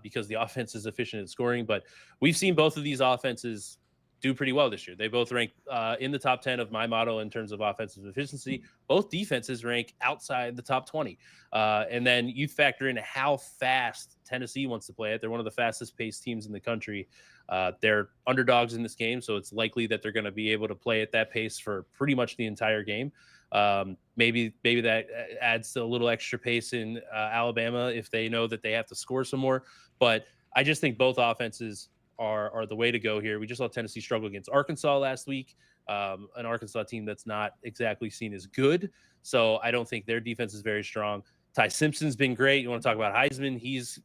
because the offense is efficient at scoring. But we've seen both of these offenses do pretty well this year. They both rank in the top 10 of my model in terms of offensive efficiency. Both defenses rank outside the top 20. And then you factor in how fast Tennessee wants to play it. They're one of the fastest paced teams in the country. They're underdogs in this game, so it's likely that they're going to be able to play at that pace for pretty much the entire game. Maybe that adds a little extra pace in Alabama if they know that they have to score some more. But I just think both offenses are the way to go here. We just saw Tennessee struggle against Arkansas last week, an Arkansas team that's not exactly seen as good. So I don't think their defense is very strong. Ty Simpson's been great. You want to talk about Heisman? He's,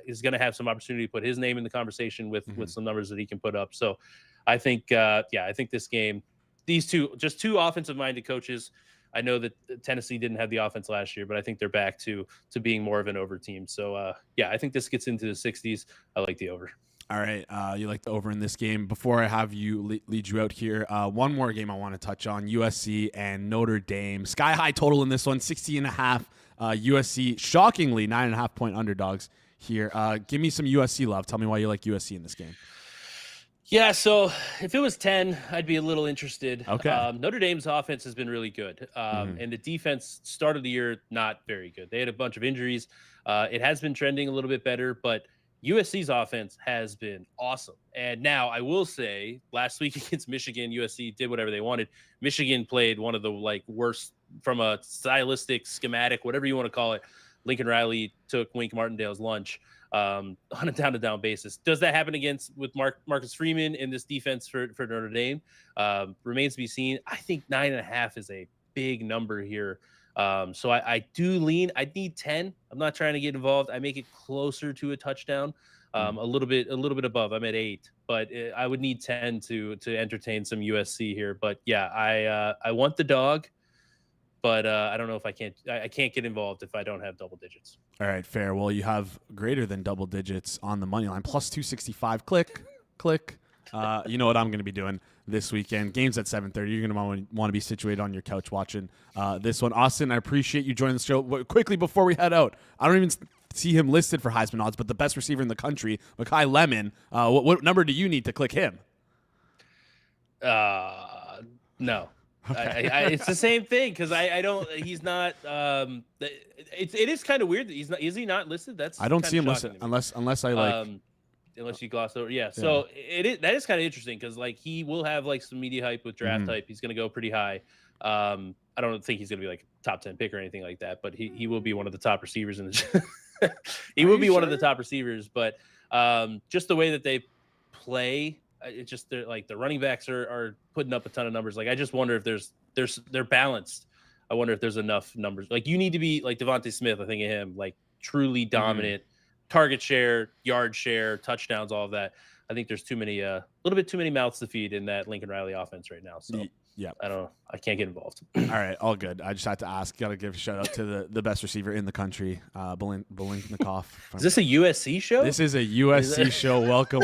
is going to have some opportunity to put his name in the conversation with some numbers that he can put up. So I think, I think this game, these two offensive-minded coaches. I know that Tennessee didn't have the offense last year, but I think they're back to being more of an over team. So, I think this gets into the 60s. I like the over. All right, you like the over in this game. Before I have you lead you out here, one more game I want to touch on, USC and Notre Dame. Sky high total in this one, 60.5. USC, shockingly, 9.5 point underdogs here. Give me some USC love. Tell me why you like USC in this game. Yeah, so if it was 10, I'd be a little interested. Okay. Notre Dame's offense has been really good, and the defense started the year not very good. They had a bunch of injuries. It has been trending a little bit better, but USC's offense has been awesome. And now I will say last week against Michigan, USC did whatever they wanted. Michigan played one of the worst from a stylistic, schematic, whatever you want to call it. Lincoln Riley took Wink Martindale's lunch on a down-to-down basis. Does that happen with Marcus Freeman in this defense for Notre Dame? Remains to be seen. I think 9.5 is a big number here. So I do lean. I need 10. I'm not trying to get involved. I make it closer to a touchdown, a little bit above. I'm at 8, but I would need 10 to entertain some USC here. But yeah, I want the dog, but I don't know if I can't get involved if I don't have double digits. All right, fair. Well, you have greater than double digits on the money line, plus 265. Click. You know what I'm going to be doing this weekend. Games at 7:30. You're going to want to be situated on your couch watching this one. Austin, I appreciate you joining the show. Quickly before we head out, I don't even see him listed for Heisman odds, but the best receiver in the country, Mekhi Lemon. What number do you need to click him? No. Okay. It's the same thing because I don't. He's not. It is kind of weird that he's not. Is he not listed? I don't see him listed unless I like. Unless you gloss over, yeah. So that is kind of interesting because he will have some media hype with draft hype. He's going to go pretty high. I don't think he's going to be top 10 pick or anything like that, but he will be one of the top receivers in the. He will be one of the top receivers, but just the way that they play, it's just they're the running backs are putting up a ton of numbers. I just wonder if they're balanced. I wonder if there's enough numbers. You need to be like Devontae Smith. I think of him truly dominant. Target share, yard share, touchdowns, all of that. I think there's a little bit too many mouths to feed in that Lincoln Riley offense right now. So Yeah. I don't know. I can't get involved. All right, all good. I just had to ask. Got to give a shout out to the best receiver in the country, Belinknikov. Is this a USC show? This is a USC show. Welcome.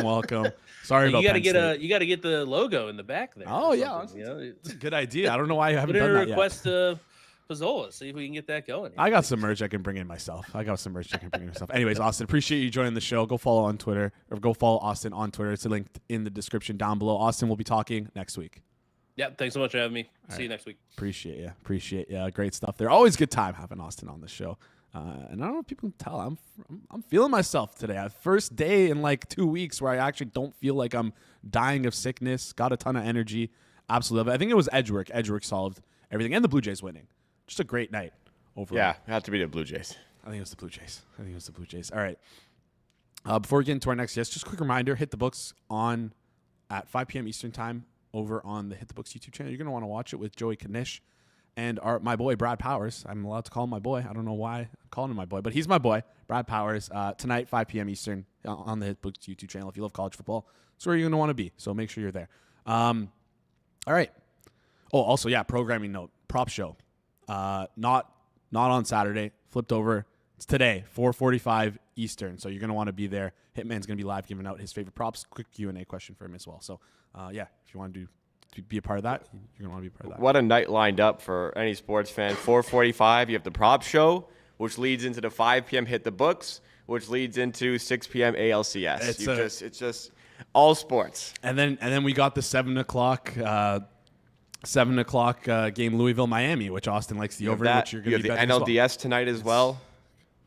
Sorry about you Penn State. You got to get the logo in the back there. Oh yeah, it's a good idea. I don't know why you haven't done that yet. Request to Pizzola. See if we can get that going. I got some merch I can bring in myself. Anyways, Austin, appreciate you joining the show. Go follow Austin on Twitter. It's linked in the description down below. Austin, we'll be talking next week. Yeah, thanks so much for having me. See you next week. Appreciate you. Great stuff there. Always good time having Austin on the show. And I don't know if people can tell. I'm feeling myself today. First day in like 2 weeks where I actually don't feel like I'm dying of sickness. Got a ton of energy. Absolutely. I think it was Edgework. Edgework solved everything. And the Blue Jays winning. Just a great night overall. Yeah, it had to be the Blue Jays. I think it was the Blue Jays. All right. Before we get into our next guest, just a quick reminder, hit the books on at 5 p.m. Eastern time over on the Hit the Books YouTube channel. You're going to want to watch it with Joey Kanish and my boy, Brad Powers. I'm allowed to call him my boy. I don't know why I'm calling him my boy, but he's my boy, Brad Powers. Tonight, 5 p.m. Eastern on the Hit Books YouTube channel. If you love college football, that's where you're going to want to be. So make sure you're there. All right. Oh, also, yeah, programming note, prop show. Not on Saturday. Flipped over. It's today, 4:45 Eastern. So you're going to want to be there. Hitman's going to be live giving out his favorite props. Quick Q&A question for him as well. So, if you want to be a part of that, you're going to want to be a part of that. What a night lined up for any sports fan. 4:45, you have the prop show, which leads into the 5 p.m. Hit the Books, which leads into 6 p.m. ALCS. It's just all sports. And then we got the 7 o'clock game, Louisville, Miami, which Austin likes the over. Which you're going to be the NLDS tonight as well.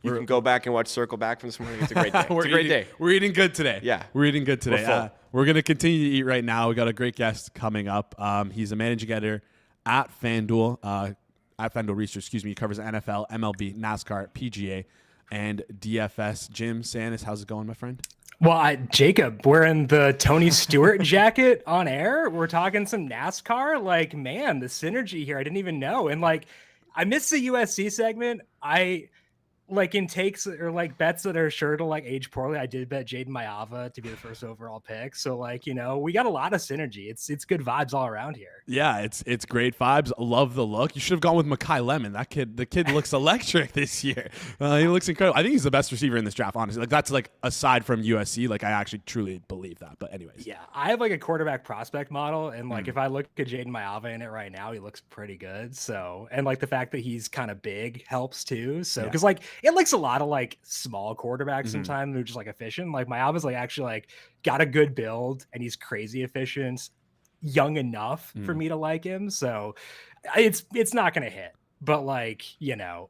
You can go back and watch Circle Back from this morning. It's a great day. It's a great day. We're eating good today. Yeah. We're eating good today. We're full. We're going to continue to eat right now. We got a great guest coming up. He's a managing editor at FanDuel Research. He covers NFL, MLB, NASCAR, PGA, and DFS. Jim Sanis, how's it going, my friend? Well, Jacob, wearing the Tony Stewart jacket on air. We're talking some NASCAR. Like, man, the synergy here. I didn't even know. And like, I missed the USC segment. Like in takes or like bets that are sure to like age poorly, I did bet Jaden Mayava to be the first overall pick. So like, we got a lot of synergy. It's good vibes all around here. Yeah, it's great vibes. Love the look. You should have gone with Mekhi Lemon. The kid looks electric this year. He looks incredible. I think he's the best receiver in this draft, honestly. Like that's like aside from USC, like I actually truly believe that. But anyways. Yeah, I have like a quarterback prospect model. And like if I look at Jaden Mayava in it right now, he looks pretty good. So, and like the fact that he's kind of big helps too. So, because like it looks a lot of like small quarterbacks sometimes who are just like efficient. Like Mayava's like actually like got a good build and he's crazy efficient, young enough for me to like him. So it's not going to hit, but like,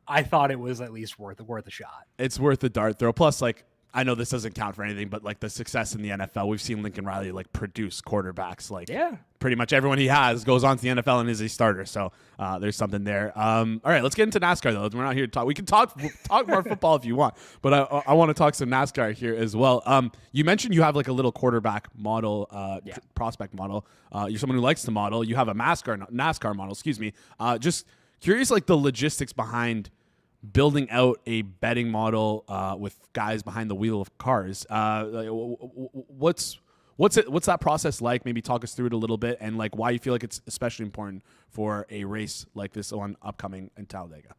I thought it was at least worth a shot. It's worth a dart throw. Plus, like, I know this doesn't count for anything, but like the success in the NFL, we've seen Lincoln Riley like produce quarterbacks. Like, pretty much everyone he has goes on to the NFL and is a starter. So there's something there. All right, let's get into NASCAR though. We're not here to talk. We can talk more football if you want, but I want to talk some NASCAR here as well. You mentioned you have like a little quarterback model, prospect model. You're someone who likes to model. You have a NASCAR model. Excuse me. Just curious, like the logistics behind building out a betting model with guys behind the wheel of cars. What's that process like? Maybe talk us through it a little bit and like why you feel like it's especially important for a race like this one upcoming in Talladega.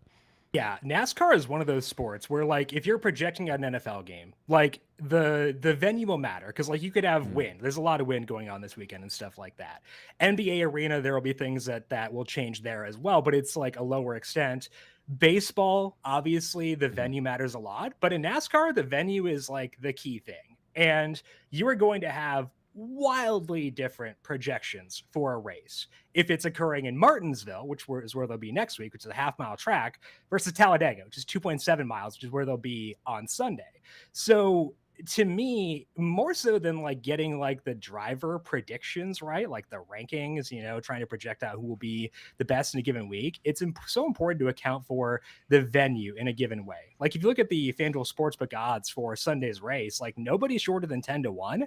Yeah, NASCAR is one of those sports where like if you're projecting an NFL game, like the venue will matter because like you could have wind. There's a lot of wind going on this weekend and stuff like that. NBA arena, there will be things that will change there as well, but it's like a lower extent. Baseball, obviously, the venue matters a lot, but in NASCAR, the venue is like the key thing. And you are going to have wildly different projections for a race. If it's occurring in Martinsville, which is where they'll be next week, which is a half-mile track, versus Talladega, which is 2.7 miles, which is where they'll be on Sunday. So to me, more so than like getting like the driver predictions, right? Like the rankings, trying to project out who will be the best in a given week. It's so important to account for the venue in a given way. Like if you look at the FanDuel Sportsbook odds for Sunday's race, like nobody's shorter than 10-1.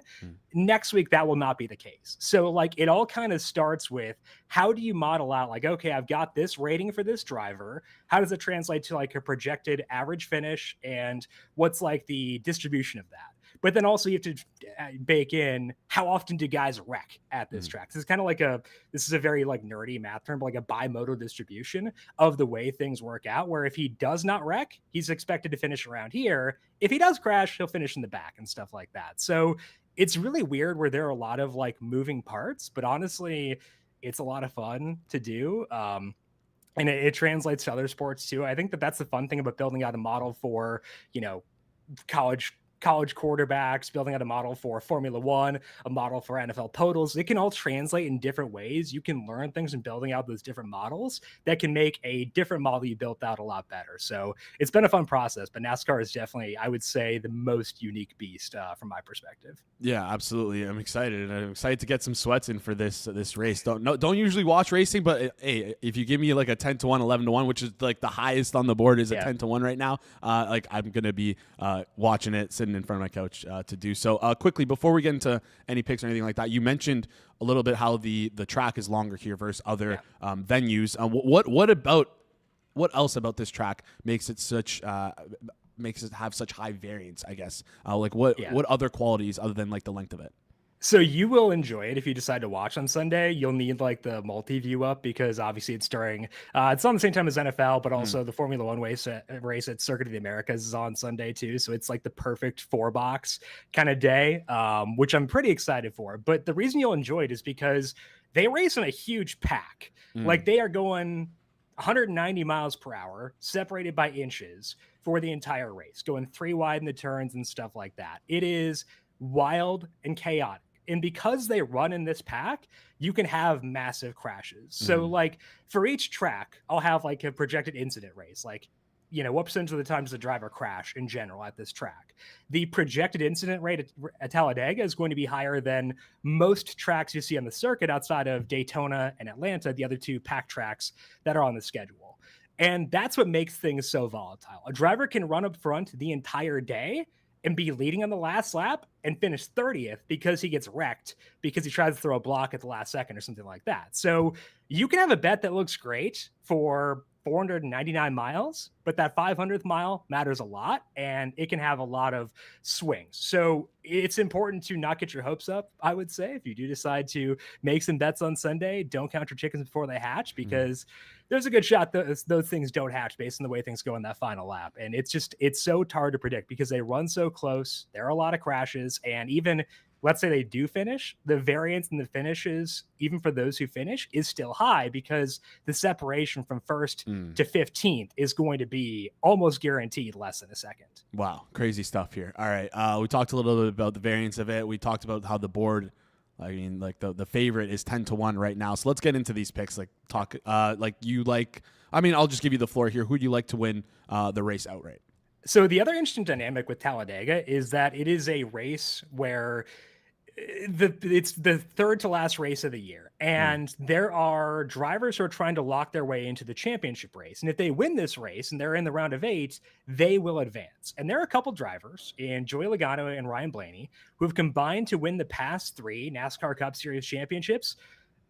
Next week, that will not be the case. So like it all kind of starts with how do you model out like, okay, I've got this rating for this driver. How does it translate to like a projected average finish and what's like the distribution of that? but then also you have to bake in how often do guys wreck at this track. This is kind of like this is a very like nerdy math term, but like a bimodal distribution of the way things work out, where if he does not wreck, he's expected to finish around here. If he does crash, he'll finish in the back and stuff like that. So it's really weird where there are a lot of like moving parts, but honestly, it's a lot of fun to do. And it translates to other sports too. I think that's the fun thing about building out a model for, college quarterbacks, building out a model for Formula One, a model for NFL totals. It can all translate in different ways. You can learn things in building out those different models that can make a different model you built out a lot better. So it's been a fun process, but NASCAR is definitely, I would say, the most unique beast from my perspective. Yeah, absolutely. I'm excited. I'm excited to get some sweats in for this race. Don't usually watch racing, but hey, if you give me like a 10-1, 11-1, which is like the highest on the board is a 10-1 right now, like I'm going to be watching it, sitting in front of my couch to do so. Quickly, before we get into any picks or anything like that, you mentioned a little bit how the track is longer here versus other venues. What else about this track makes it have such high variance, I guess? What other qualities other than like the length of it? So you will enjoy it if you decide to watch on Sunday. You'll need like the multi-view up because obviously it's during it's on the same time as NFL, but also the Formula One race at Circuit of the Americas is on Sunday too. So it's like the perfect 4-box kind of day, which I'm pretty excited for. But the reason you'll enjoy it is because they race in a huge pack. Like they are going 190 miles per hour, separated by inches for the entire race, going 3 wide in the turns and stuff like that. It is wild and chaotic. And because they run in this pack, you can have massive crashes. So like for each track, I'll have like a projected incident race. Like, what percentage of the time does the driver crash in general at this track? The projected incident rate at Talladega is going to be higher than most tracks you see on the circuit outside of Daytona and Atlanta, the other 2 pack tracks that are on the schedule. And that's what makes things so volatile. A driver can run up front the entire day and be leading on the last lap and finish 30th because he gets wrecked because he tries to throw a block at the last second or something like that. So you can have a bet that looks great for 499 miles, but that 500th mile matters a lot and it can have a lot of swings. So it's important to not get your hopes up, I would say. If you do decide to make some bets on Sunday, don't count your chickens before they hatch because there's a good shot those things don't hatch based on the way things go in that final lap. And it's so hard to predict because they run so close. There are a lot of crashes, and even let's say they do finish, the variance in the finishes, even for those who finish, is still high because the separation from first to 15th is going to be almost guaranteed less than a second. Wow, crazy stuff here. All right, we talked a little bit about the variance of it. We talked about how the board, I mean, like the favorite is 10-1 right now. So let's get into these picks. I'll just give you the floor here. Who do you like to win the race outright? So the other interesting dynamic with Talladega is that it is a race where it's the third to last race of the year, and there are drivers who are trying to lock their way into the championship race. And if they win this race and they're in the round of 8, they will advance. And there are a couple drivers in Joey Logano and Ryan Blaney who have combined to win the past 3 NASCAR Cup Series championships,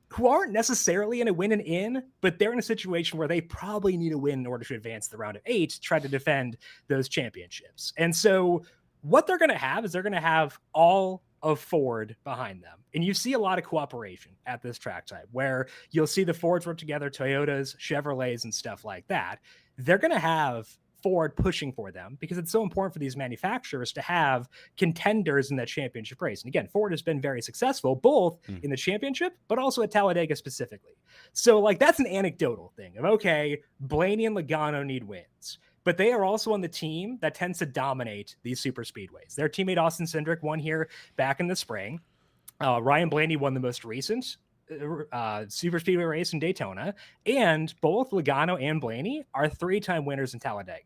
who aren't necessarily in a win and in, but they're in a situation where they probably need a win in order to advance the round of 8 to try to defend those championships. And so what they're going to have is they're going to have all of Ford behind them. And you see a lot of cooperation at this track type where you'll see the Fords work together, Toyotas, Chevrolets, and stuff like that. They're going to have Ford pushing for them because it's so important for these manufacturers to have contenders in that championship race. And again, Ford has been very successful both in the championship, but also at Talladega specifically. So like that's an anecdotal thing of, okay, Blaney and Logano need wins, but they are also on the team that tends to dominate these super speedways. Their teammate Austin Cindric won here back in the spring. Ryan Blaney won the most recent super speedway race in Daytona, and both Logano and Blaney are 3-time winners in Talladega.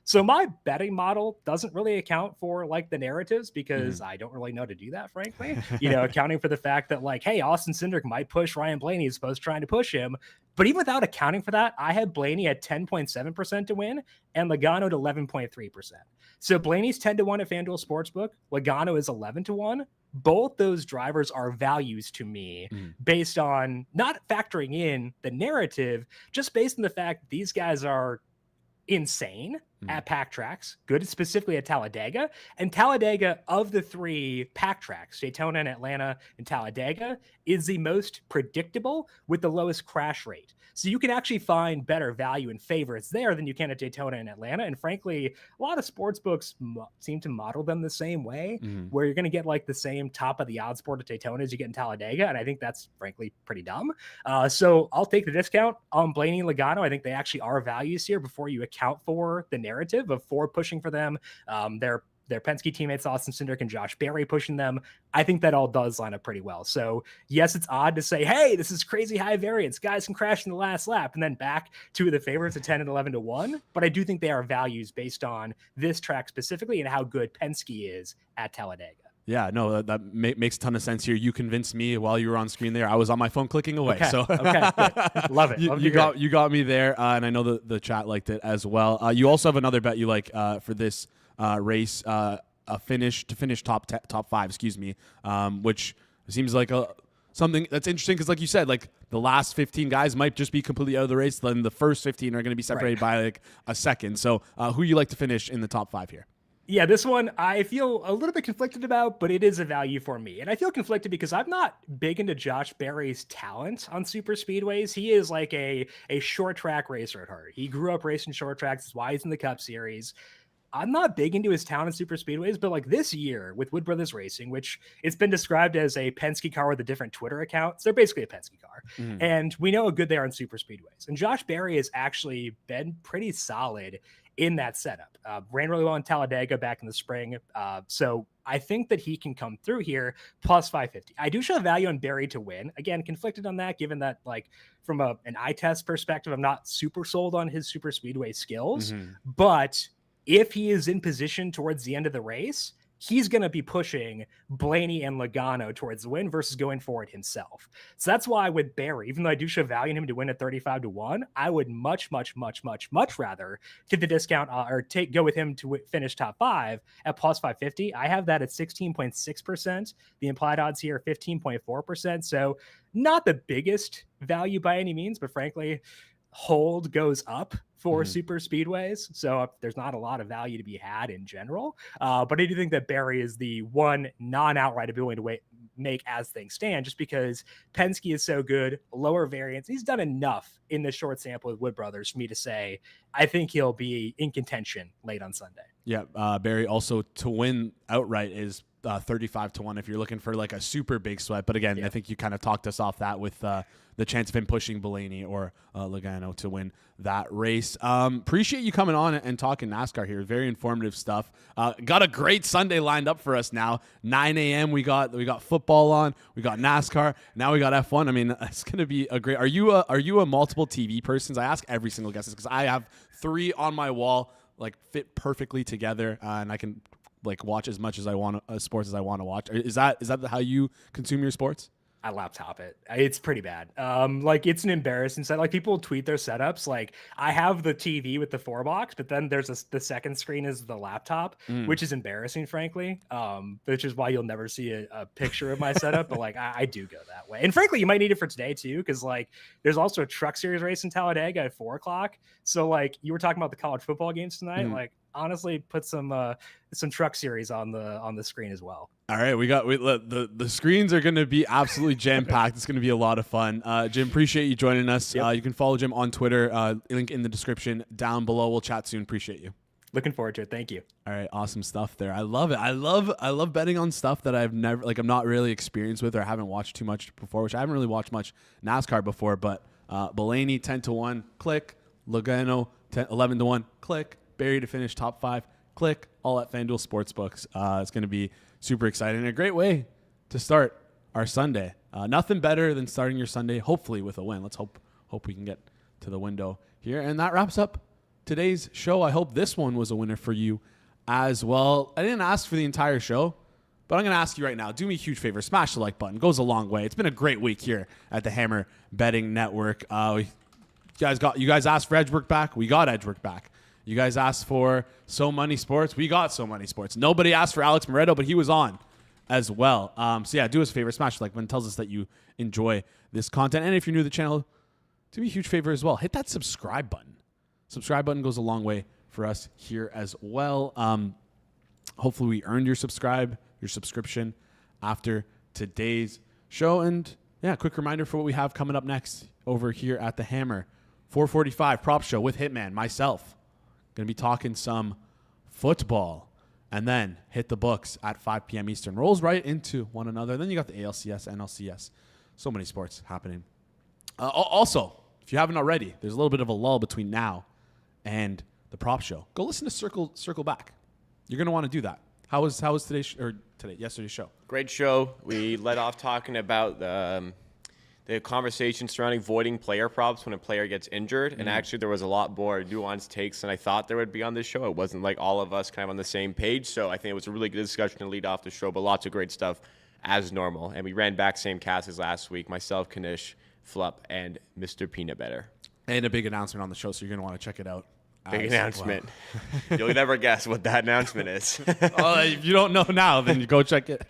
So my betting model doesn't really account for like the narratives because I don't really know to do that, frankly, accounting for the fact that like, hey, Austin Cindric might push Ryan Blaney as opposed to trying to push him. But even without accounting for that, I had Blaney at 10.7% to win and Logano at 11.3%. So Blaney's 10-1 at FanDuel Sportsbook. Logano is 11-1. Both those drivers are values to me based on not factoring in the narrative, just based on the fact that these guys are insane at pack tracks, good specifically at Talladega. And Talladega, of the 3 pack tracks, Daytona and Atlanta and Talladega, is the most predictable with the lowest crash rate. So you can actually find better value and favorites there than you can at Daytona and Atlanta. And frankly, a lot of sports books seem to model them the same way, where you're going to get like the same top of the odds sport at Daytona as you get in Talladega. And I think that's frankly pretty dumb. So I'll take the discount on Blaney and Logano. I think they actually are values here before you account for the narrative of Ford pushing for them. Their Penske teammates, Austin Cindric and Josh Berry, pushing them. I think that all does line up pretty well. So yes, it's odd to say, hey, this is crazy high variance. Guys can crash in the last lap and then back to the favorites at 10 and 11 to 1. But I do think they are values based on this track specifically and how good Penske is at Talladega. Yeah, no, that makes a ton of sense here. You convinced me while you were on screen there. I was on my phone clicking away. Okay. So Love it. You got me there, and I know the chat liked it as well. You also have another bet you like for this race, to finish top 5, excuse me, which seems like something that's interesting because, like you said, like the last 15 guys might just be completely out of the race. Then the first 15 are going to be separated by like a second. So who you like to finish in the top 5 here? Yeah, this one I feel a little bit conflicted about, but it is a value for me. And I feel conflicted because I'm not big into Josh Berry's talent on super speedways. He is like a short track racer at heart. He grew up racing short tracks. That's why he's in the Cup Series. I'm not big into his talent in super speedways, but like this year with Wood Brothers Racing, which it's been described as a Penske car with a different Twitter account. So they're basically a Penske car. And we know how good they are in super speedways. And Josh Berry has actually been pretty solid in that setup. Ran really well in Talladega back in the spring. So I think that he can come through here plus 550. I do show value on Berry to win. Again, conflicted on that, given that like from an eye test perspective, I'm not super sold on his super speedway skills, but if he is in position towards the end of the race, he's going to be pushing Blaney and Logano towards the win versus going for it himself. So that's why with Berry, even though I do show value in him to win at 35 to 1, I would much rather take the discount or go with him to finish top 5 at plus 550. I have that at 16.6%. The implied odds here are 15.4%. So not the biggest value by any means, but frankly, hold goes up for super speedways. So there's not a lot of value to be had in general. But I do think that Berry is the one non-outright I'd be willing to make as things stand, just because Penske is so good, lower variance. He's done enough in the short sample with Wood Brothers for me to say, I think he'll be in contention late on Sunday. Yeah. Berry also to win outright is 35 to 1 if you're looking for like a super big sweat. But again, I think you kind of talked us off that with the chance of him pushing Blaney or Logano to win that race. Appreciate you coming on and talking NASCAR here. Very informative stuff. Got a great Sunday lined up for us now. 9 a.m. We got football on. We got NASCAR. Now we got F1. I mean, it's gonna be a great. Are you a multiple TV person? I ask every single guest because I have 3 on my wall, like fit perfectly together, and I can like watch as much as I want sports as I want to watch. Is that how you consume your sports? I laptop it. It's pretty bad. Like it's an embarrassing set. Like people tweet their setups. Like I have the TV with the 4-box, but then there's the second screen is the laptop, which is embarrassing, frankly. Which is why you'll never see a picture of my setup. But like I do go that way. And frankly, you might need it for today too, because like there's also a Truck Series race in Talladega at 4:00. So like you were talking about the college football games tonight, like honestly put some Truck Series on the screen as well. All right, the screens are going to be absolutely jam-packed. It's going to be a lot of fun. Jim, appreciate you joining us. Yep. You can follow Jim on Twitter. Link in the description down below. We'll chat soon. Appreciate you. Looking forward to it. Thank you. All right, awesome stuff there. I love it. I love betting on stuff that I've never I'm not really experienced with or haven't watched too much before, which I haven't really watched much NASCAR before, but Blaney 10 to 1, click. Logano 11 to 1, click. Berry to finish top 5, click. All at FanDuel Sportsbooks. It's going to be super exciting and a great way to start our Sunday. Nothing better than starting your Sunday, hopefully with a win. Let's hope we can get to the window here. And that wraps up today's show. I hope this one was a winner for you as well. I didn't ask for the entire show, but I'm going to ask you right now. Do me a huge favor. Smash the like button. Goes a long way. It's been a great week here at the Hammer Betting Network. You guys asked for Edgework back. We got Edgework back. You guys asked for So Money Sports. We got So Money Sports. Nobody asked for Alex Moretto, but he was on as well. So yeah, do us a favor. Smash the like button. Tells us that you enjoy this content. And if you're new to the channel, do me a huge favor as well. Hit that subscribe button. Subscribe button goes a long way for us here as well. Hopefully we earned your subscription after today's show. And yeah, quick reminder for what we have coming up next over here at the Hammer. 4:45 prop show with Hitman, myself. Going to be talking some football. And then hit the books at 5 p.m. Eastern. Rolls right into one another. Then you got the ALCS, NLCS. So many sports happening. Also, if you haven't already, there's a little bit of a lull between now and the prop show. Go listen to Circle Back. You're going to want to do that. How was yesterday's show? Great show. We led off talking about the conversation surrounding voiding player props when a player gets injured. And actually, there was a lot more nuanced takes than I thought there would be on this show. It wasn't like all of us kind of on the same page. So I think it was a really good discussion to lead off the show, but lots of great stuff as normal. And we ran back same cast as last week. Myself, Kanish, Flup, and Mr. Peanut Butter. And a big announcement on the show, so you're going to want to check it out. Big announcement. Well. You'll never guess what that announcement is. If you don't know now, then go check it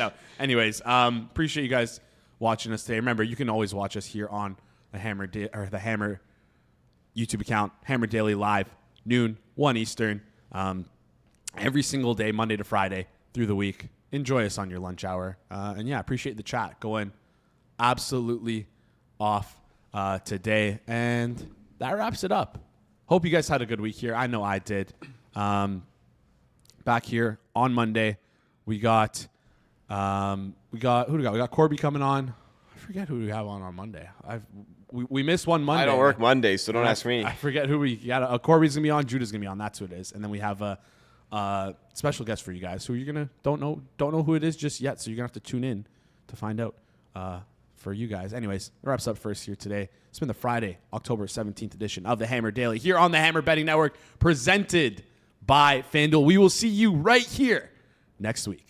out. Anyways, appreciate you guys watching us today. Remember, you can always watch us here on the Hammer YouTube account, Hammer Daily Live, noon, 1 Eastern, every single day, Monday to Friday through the week. Enjoy us on your lunch hour. And yeah, appreciate the chat going absolutely off today. And that wraps it up. Hope you guys had a good week here. I know I did. Back here on Monday, we got who do we got? We got Corby coming on. I forget who we have on Monday. We missed one Monday. I don't work Mondays, so don't ask me. I forget who we got. Corby's gonna be on. Judah's gonna be on. That's who it is. And then we have a special guest for you guys who you're gonna don't know who it is just yet. So you're gonna have to tune in to find out for you guys. Anyways, that wraps up first here today. It's been the Friday, October 17th edition of the Hammer Daily here on the Hammer Betting Network, presented by FanDuel. We will see you right here next week.